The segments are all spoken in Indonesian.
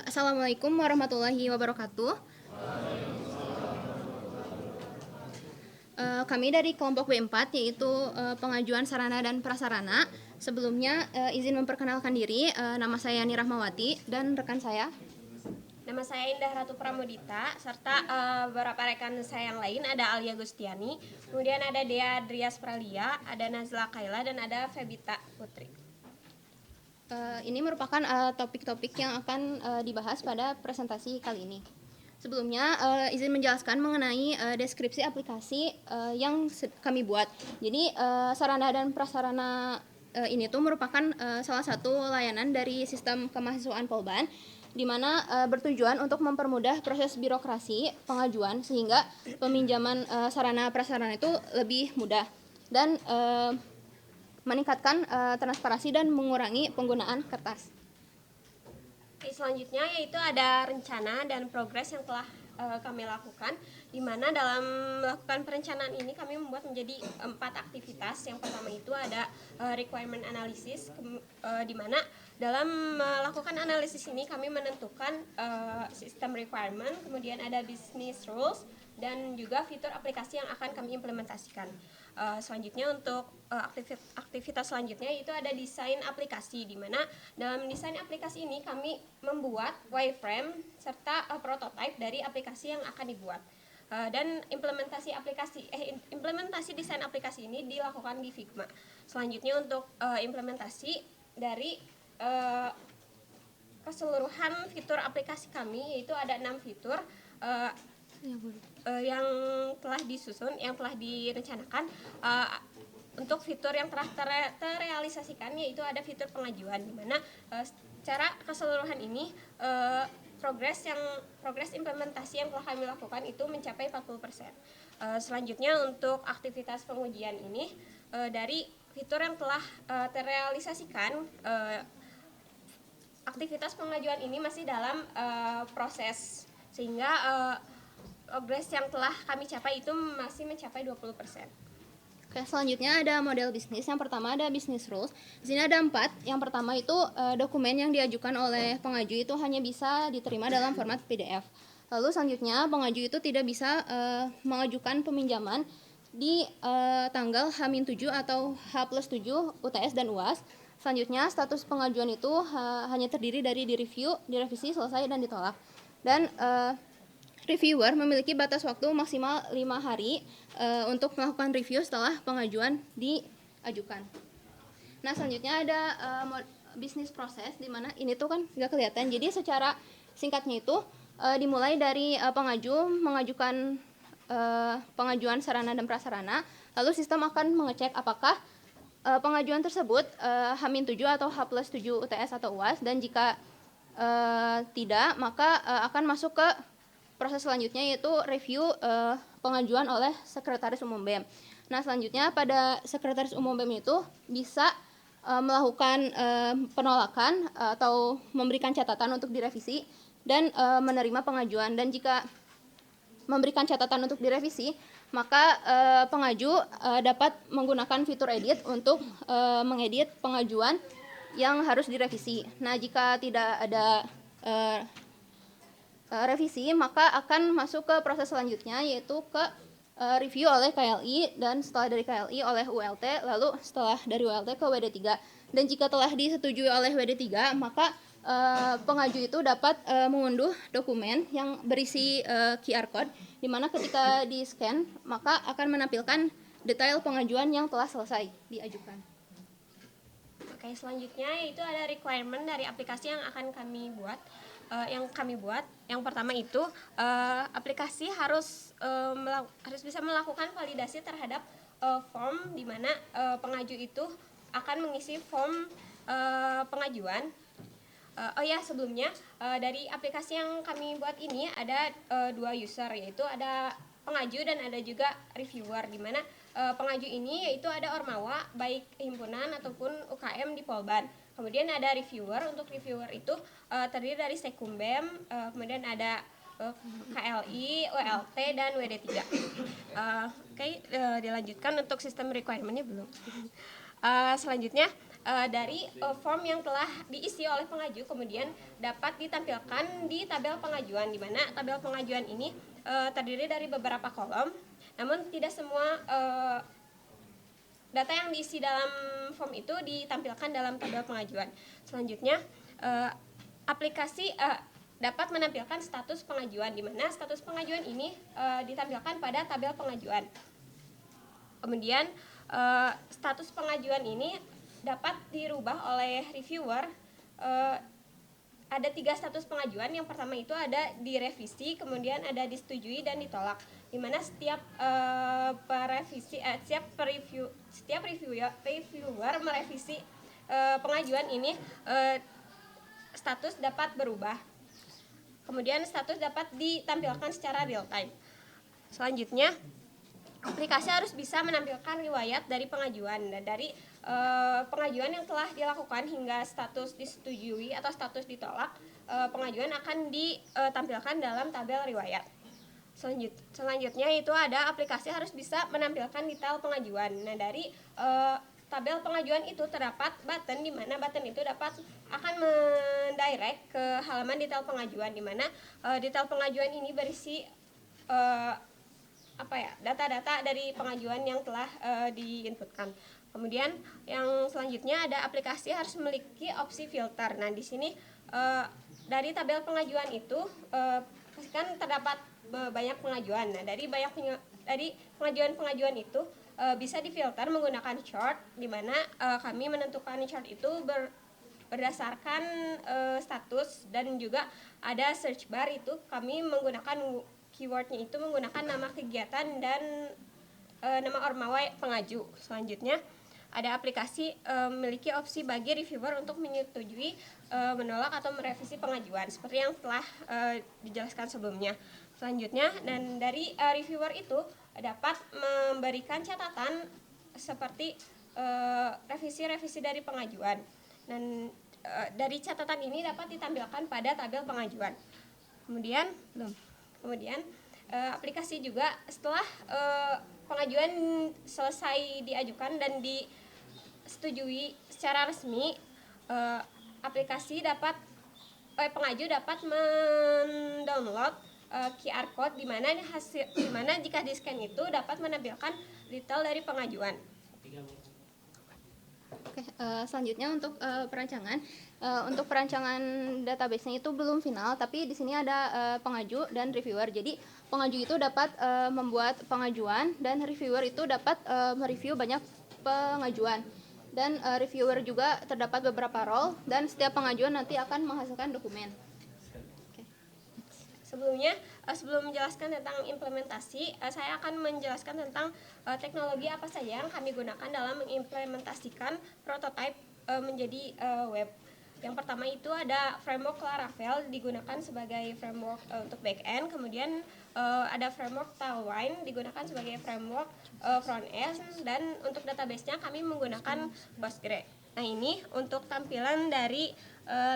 Assalamualaikum warahmatullahi wabarakatuh. Kami dari kelompok B4 yaitu pengajuan sarana dan prasarana. Sebelumnya izin memperkenalkan diri, nama saya Yani Rahmawati dan rekan saya. Nama saya Indah Ratu Pramudita, serta beberapa rekan saya yang lain ada Alia Gustiani, kemudian ada Dea Drias Pralia, ada Nazla Kaila, dan ada Febita Putri. Ini merupakan topik-topik yang akan dibahas pada presentasi kali ini. Sebelumnya izin menjelaskan mengenai deskripsi aplikasi yang kami buat. Jadi sarana dan prasarana ini tuh merupakan salah satu layanan dari sistem kemahasiswaan Polban, di mana bertujuan untuk mempermudah proses birokrasi pengajuan sehingga peminjaman sarana prasarana itu lebih mudah dan meningkatkan transparansi dan mengurangi penggunaan kertas. Selanjutnya yaitu ada rencana dan progres yang telah kami lakukan, di mana dalam melakukan perencanaan ini kami membuat menjadi 4 aktivitas. Yang pertama itu ada requirement analysis, di mana dalam melakukan analisis ini kami menentukan sistem requirement, kemudian ada business rules, dan juga fitur aplikasi yang akan kami implementasikan. Selanjutnya untuk aktivitas selanjutnya itu ada desain aplikasi, di mana dalam desain aplikasi ini kami membuat wireframe serta prototipe dari aplikasi yang akan dibuat. Dan implementasi desain aplikasi ini dilakukan di Figma. Selanjutnya untuk implementasi dari keseluruhan fitur aplikasi kami, yaitu ada 6 fitur yang telah disusun, yang telah direncanakan. Untuk fitur yang telah terrealisasikan yaitu ada fitur pengajuan, di mana secara keseluruhan ini progres implementasi yang telah kami lakukan itu mencapai 40%. Selanjutnya untuk aktivitas pengujian ini, dari fitur yang telah terrealisasikan, aktivitas pengajuan ini masih dalam proses, sehingga progres yang telah kami capai itu masih mencapai 20%. Oke, selanjutnya ada model bisnis. Yang pertama ada business rules. Di sini ada 4. Yang pertama itu dokumen yang diajukan oleh pengaju itu hanya bisa diterima dalam format PDF. Lalu selanjutnya pengaju itu tidak bisa mengajukan peminjaman di tanggal H-7 atau H+7 UTS dan UAS. Selanjutnya status pengajuan itu hanya terdiri dari direview, direvisi, selesai, dan ditolak. Dan reviewer memiliki batas waktu maksimal 5 hari untuk melakukan review setelah pengajuan diajukan. Nah, selanjutnya ada bisnis proses, di mana ini tuh kan nggak kelihatan. Jadi secara singkatnya itu dimulai dari pengaju mengajukan pengajuan sarana dan prasarana, lalu sistem akan mengecek apakah pengajuan tersebut H-7 atau H+7 UTS atau UAS, dan jika tidak, maka akan masuk ke proses selanjutnya, yaitu review pengajuan oleh Sekretaris Umum BEM. Nah, selanjutnya pada Sekretaris Umum BEM itu bisa melakukan penolakan atau memberikan catatan untuk direvisi dan menerima pengajuan. Dan jika memberikan catatan untuk direvisi, maka pengaju dapat menggunakan fitur edit untuk mengedit pengajuan yang harus direvisi. Nah, jika tidak ada revisi, maka akan masuk ke proses selanjutnya, yaitu ke review oleh KLI, dan setelah dari KLI oleh ULT, lalu setelah dari ULT ke WD3. Dan jika telah disetujui oleh WD3, maka pengaju itu dapat mengunduh dokumen yang berisi QR code, di mana ketika di-scan, maka akan menampilkan detail pengajuan yang telah selesai diajukan. Oke, selanjutnya yaitu ada requirement dari aplikasi yang akan kami buat. Yang pertama itu aplikasi harus bisa melakukan validasi terhadap form, di mana pengaju itu akan mengisi form pengajuan. Sebelumnya dari aplikasi yang kami buat ini ada 2 user, yaitu ada pengaju dan ada juga reviewer, di mana pengaju ini yaitu ada Ormawa, baik himpunan ataupun UKM di Polban. Kemudian ada reviewer. Untuk reviewer itu terdiri dari Sekumbem, kemudian ada KLI, ULT, dan WD3. Dilanjutkan untuk sistem requirement-nya belum. Selanjutnya dari form yang telah diisi oleh pengaju kemudian dapat ditampilkan di tabel pengajuan, di mana tabel pengajuan ini terdiri dari beberapa kolom, namun tidak semua data yang diisi dalam form itu ditampilkan dalam tabel pengajuan. Selanjutnya, aplikasi dapat menampilkan status pengajuan, di mana status pengajuan ini ditampilkan pada tabel pengajuan. Kemudian, status pengajuan ini dapat dirubah oleh reviewer. Ada 3 status pengajuan. Yang pertama itu ada direvisi, kemudian ada disetujui dan ditolak. Di mana setiap reviewer merevisi pengajuan ini, status dapat berubah. Kemudian status dapat ditampilkan secara real time. Selanjutnya, aplikasi harus bisa menampilkan riwayat dari pengajuan dan dari pengajuan yang telah dilakukan hingga status disetujui atau status ditolak. Pengajuan akan ditampilkan dalam tabel riwayat. Selanjutnya itu ada aplikasi harus bisa menampilkan detail pengajuan. Nah, dari tabel pengajuan itu terdapat button, di mana button itu akan mendirect ke halaman detail pengajuan, di mana detail pengajuan ini berisi data-data dari pengajuan yang telah diinputkan. Kemudian yang selanjutnya ada aplikasi harus memiliki opsi filter. Nah, di sini dari tabel pengajuan itu pastikan terdapat banyak pengajuan. Nah, dari pengajuan itu bisa difilter menggunakan chart, di mana kami menentukan chart itu berdasarkan status, dan juga ada search bar, itu kami menggunakan keywordnya itu menggunakan nama kegiatan dan nama ormawa pengaju. Selanjutnya ada aplikasi memiliki opsi bagi reviewer untuk menyetujui, menolak atau merevisi pengajuan seperti yang telah dijelaskan sebelumnya. Selanjutnya, dan dari reviewer itu dapat memberikan catatan seperti revisi-revisi dari pengajuan, dan dari catatan ini dapat ditampilkan pada tabel pengajuan. Kemudian aplikasi juga setelah pengajuan selesai diajukan dan disetujui secara resmi, pengaju dapat mendownload QR code, di mana jika di-scan itu dapat menampilkan detail dari pengajuan. Oke, selanjutnya untuk perancangan. Untuk perancangan database-nya itu belum final, tapi di sini ada pengaju dan reviewer. Jadi pengaju itu dapat membuat pengajuan, dan reviewer itu dapat mereview banyak pengajuan. Dan reviewer juga terdapat beberapa role, dan setiap pengajuan nanti akan menghasilkan dokumen. Sebelum menjelaskan tentang implementasi, saya akan menjelaskan tentang teknologi apa saja yang kami gunakan dalam mengimplementasikan prototype menjadi web. Yang pertama itu ada framework Laravel, digunakan sebagai framework untuk backend. Kemudian ada framework Tailwind, digunakan sebagai framework front-end. Dan untuk database-nya kami menggunakan Postgre. Nah, ini untuk tampilan dari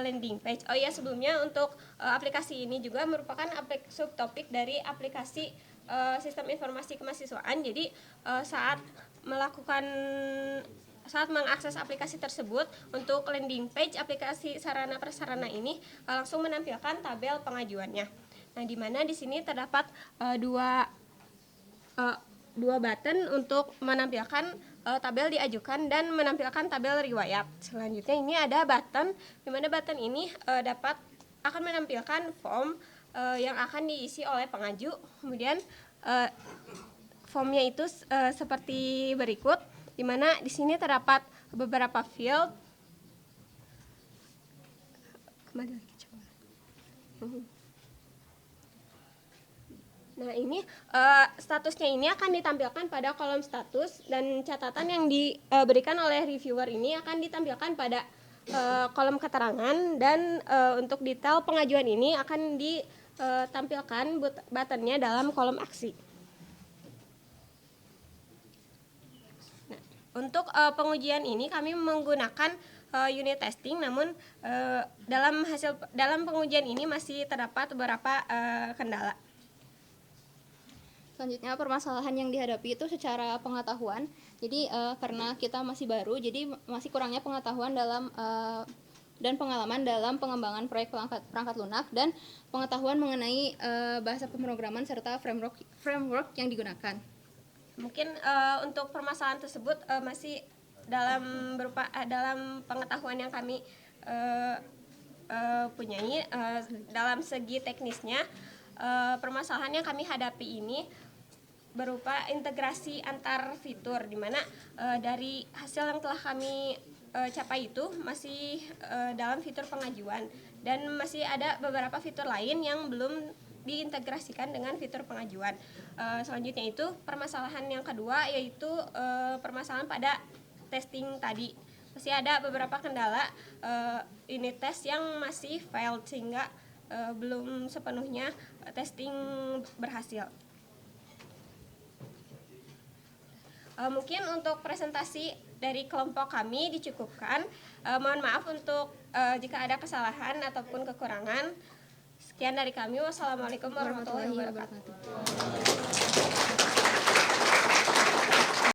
landing page. Oh iya, sebelumnya untuk aplikasi ini juga merupakan subtopik dari aplikasi sistem informasi kemahasiswaan. Jadi saat mengakses aplikasi tersebut, untuk landing page aplikasi sarana prasarana ini langsung menampilkan tabel pengajuannya. Nah, di mana di sini terdapat dua button untuk menampilkan tabel diajukan dan menampilkan tabel riwayat. Selanjutnya ini ada button, di mana button ini akan menampilkan form yang akan diisi oleh pengaju. Kemudian formnya itu seperti berikut, di mana di sini terdapat beberapa field. Kembali lagi coba. Nah, ini statusnya ini akan ditampilkan pada kolom status, dan catatan yang diberikan oleh reviewer ini akan ditampilkan pada kolom keterangan, dan untuk detail pengajuan ini akan ditampilkan buttonnya dalam kolom aksi. Nah, untuk pengujian ini kami menggunakan unit testing, namun dalam pengujian ini masih terdapat beberapa kendala. Selanjutnya permasalahan yang dihadapi itu secara pengetahuan. Jadi karena kita masih baru, jadi masih kurangnya pengetahuan dalam dan pengalaman dalam pengembangan proyek perangkat lunak dan pengetahuan mengenai bahasa pemrograman serta framework yang digunakan. Mungkin untuk permasalahan tersebut masih dalam pengetahuan yang kami punyai. Dalam segi teknisnya, permasalahan yang kami hadapi ini berupa integrasi antar fitur, di mana dari hasil yang telah kami capai itu masih dalam fitur pengajuan, dan masih ada beberapa fitur lain yang belum diintegrasikan dengan fitur pengajuan. Selanjutnya itu permasalahan yang kedua, yaitu permasalahan pada testing tadi. Masih ada beberapa kendala unit tes yang masih failed, sehingga belum sepenuhnya testing berhasil. Mungkin untuk presentasi dari kelompok kami dicukupkan. Mohon maaf untuk jika ada kesalahan ataupun kekurangan. Sekian dari kami. Wassalamualaikum warahmatullahi wabarakatuh.